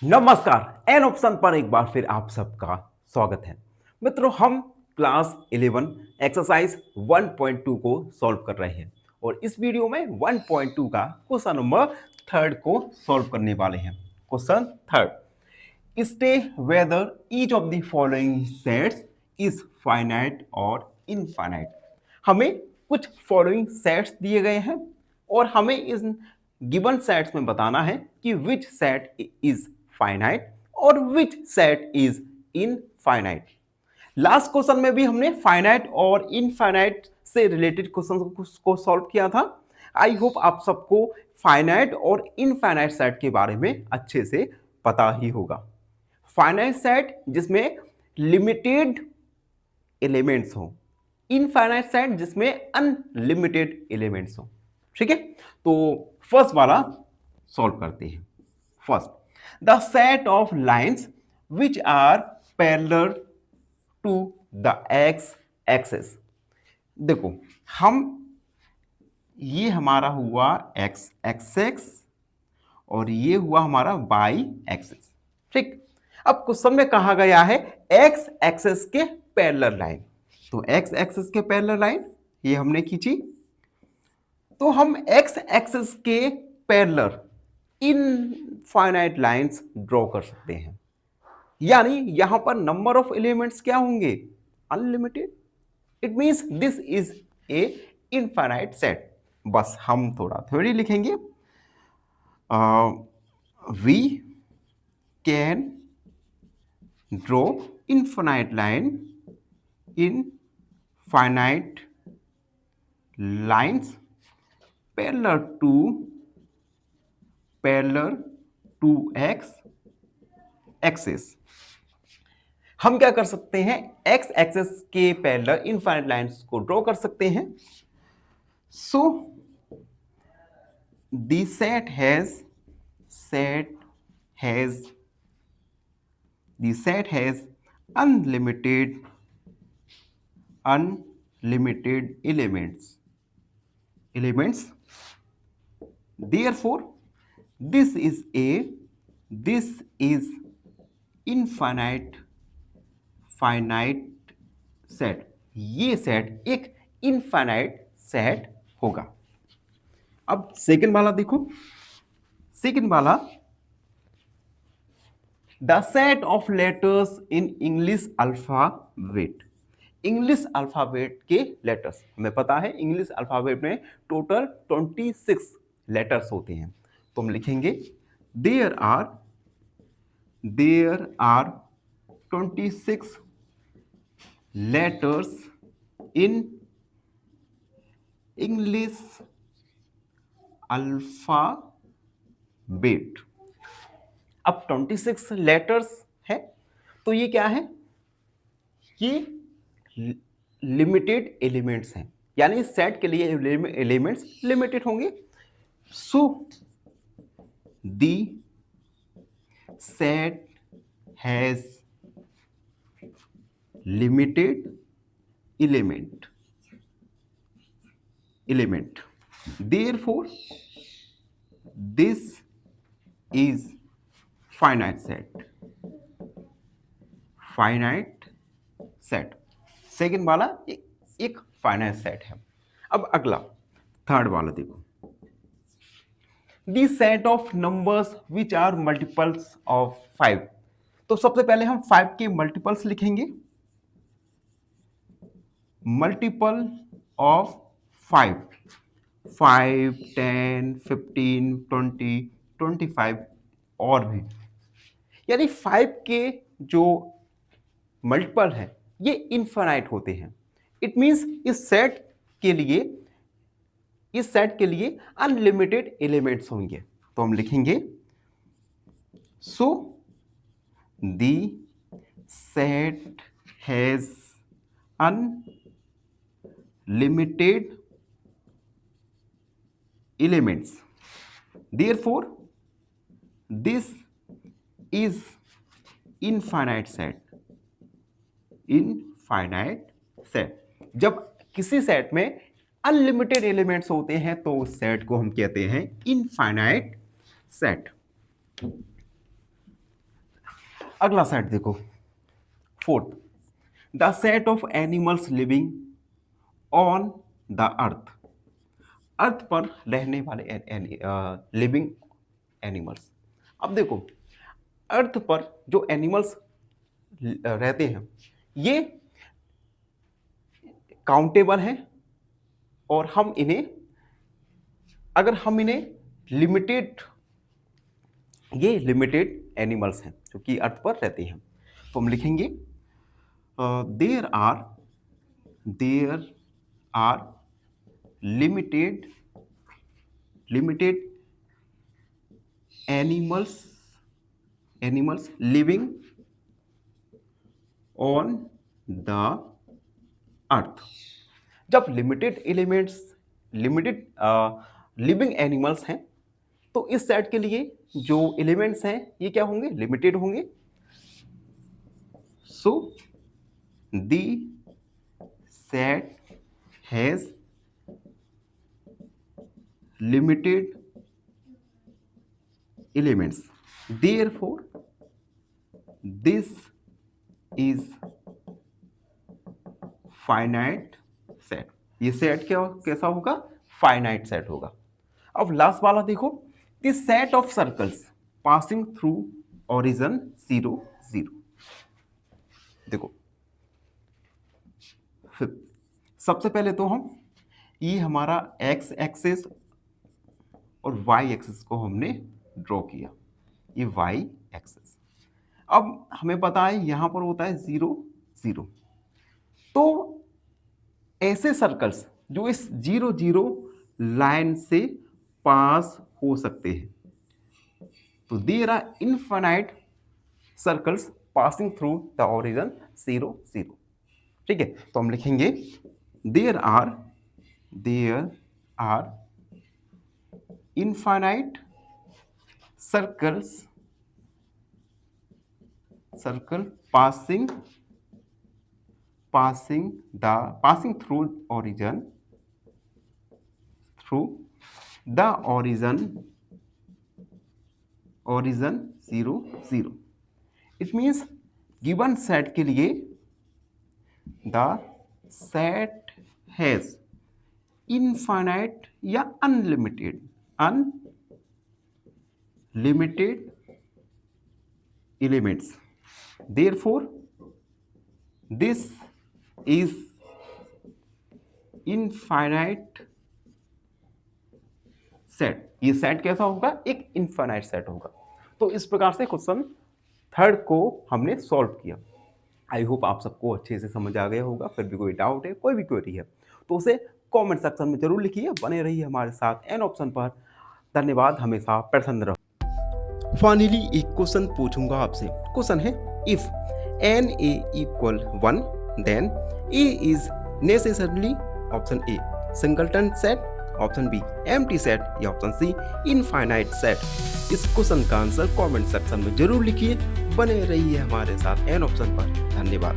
नमस्कार। An option पर एक बार फिर आप सबका स्वागत है। मित्रों, हम क्लास 11 एक्सरसाइज 1.2 को सॉल्व कर रहे हैं और इस वीडियो में 1.2 का क्वेश्चन नंबर थर्ड को सॉल्व करने वाले हैं। Question third, stay whether each of the following sets is finite और इनफाइनाइट। हमें कुछ फॉलोइंग सेट्स दिए गए हैं और हमें इस गिवन सेट्स में बताना है कि विच सेट इज फाइनाइट और which set is infinite. Last question में भी हमने फाइनाइट और इनफाइनाइट से रिलेटेड क्वेश्चन को सॉल्व किया था। आई होप आप सबको फाइनाइट और इनफाइनाइट सेट के बारे में अच्छे से पता ही होगा। फाइनाइट सेट जिसमें लिमिटेड एलिमेंट्स हो, इनफाइनाइट सेट जिसमें अनलिमिटेड एलिमेंट्स हो। ठीक है, तो फर्स्ट वाला सॉल्व करते हैं। First, the set of lines which are parallel to the x axis. देखो, हम ये हमारा हुआ एक्स एक्सिस और ये हुआ हमारा वाई एक्सिस। ठीक, अब क्वेश्चन में कहा गया है एक्स एक्सिस के पैरेलल लाइन। तो एक्स एक्सिस के पैरेलल लाइन ये हमने खींची, तो हम एक्स एक्सिस के पैरेलल इनफाइनाइट लाइंस ड्रॉ कर सकते हैं। यानी यहां पर नंबर ऑफ एलिमेंट्स क्या होंगे? Unlimited. It means this is a infinite set. बस हम थोड़ा थ्योरी लिखेंगे। We can draw infinite line infinite lines parallel to x axis. हम क्या कर सकते हैं? एक्स एक्सिस के पैरेलल इनफाइनाइट लाइंस को ड्रॉ कर सकते हैं। So the set has unlimited elements. Therefore, this is infinite set. ये सेट एक इनफाइनाइट सेट होगा। अब सेकंड वाला देखो। सेकंड वाला, the set of letters in English alphabet. English alphabet के लेटर्स, हमें पता है इंग्लिश अल्फाबेट में टोटल 26 लेटर्स होते हैं। तो हम लिखेंगे there are 26 letters in English alphabet. अब 26 लेटर्स है, तो ये क्या है? ये लिमिटेड एलिमेंट्स हैं, यानी सेट के लिए एलिमेंट्स लिमिटेड होंगे। सो the set has limited element. Therefore, this is finite set. Second वाला एक फाइनाइट सेट है। अब अगला थर्ड वाला देखो, the set of numbers which are multiples of 5। तो सबसे पहले हम 5 के मल्टीपल्स लिखेंगे। मल्टीपल ऑफ 5, 10, 15, 20, 25 और भी, यानी 5 के जो मल्टीपल है ये इनफाइनाइट होते हैं। इट मींस इस सेट के लिए अनलिमिटेड एलिमेंट्स होंगे। तो हम लिखेंगे सो the set has unlimited elements. Therefore, this is infinite set. जब किसी सेट में अनलिमिटेड एलिमेंट्स होते हैं तो उस सेट को हम कहते हैं इनफाइनाइट सेट। अगला सेट देखो, fourth, the set of animals living on the earth, earth पर रहने वाले लिविंग एनिमल्स। अब देखो, अर्थ पर जो एनिमल्स रहते हैं ये काउंटेबल हैं, और हम इन्हें, अगर हम इन्हें लिमिटेड, ये लिमिटेड एनिमल्स हैं जो कि अर्थ पर रहते हैं, तो हम लिखेंगे there are limited animals living on the earth. जब लिमिटेड लिविंग एनिमल्स हैं तो इस सेट के लिए जो एलिमेंट्स हैं ये क्या होंगे, लिमिटेड होंगे। सो the set has limited elements, therefore this is finite set। ये सेट कैसा होगा, फाइनाइट सेट होगा। अब लास्ट वाला देखो, the set of circles passing through origin 0 0। देखो सबसे पहले तो हम ये हमारा एक्स एक्सिस और वाई एक्सिस को हमने ड्रॉ किया, ये वाई एक्सिस। अब हमें पता है यहां पर होता है 0 0, तो ऐसे सर्कल्स जो इस 0 0 लाइन से पास हो सकते हैं, तो there are infinite circles passing through the origin 0 0। ठीक है, तो हम लिखेंगे there are infinite circle passing through origin 0 0। It means given set के लिए the set has infinite या unlimited elements, therefore this is infinite set। ये सेट कैसा होगा, एक इनफाइनाइट सेट होगा। तो इस प्रकार से क्वेश्चन थर्ड को हमने सॉल्व किया। आई होप आप सबको अच्छे से समझ आ गया होगा। फिर भी कोई डाउट है, कोई भी क्वेरी है तो उसे कमेंट सेक्शन में जरूर लिखिए। बने रहिए हमारे साथ एन ऑप्शन पर। धन्यवाद, हमेशा प्रसन्न रहो। फाइनली एक क्वेश्चन पूछूंगा आपसे। क्वेश्चन है, if n A equal 1 then A is necessarily option A singleton set, option B empty set या ऑप्शन सी इनफाइनाइट सेट। इस क्वेश्चन का आंसर कमेंट सेक्शन में जरूर लिखिए। बने रहिए हमारे साथ एन ऑप्शन पर। धन्यवाद।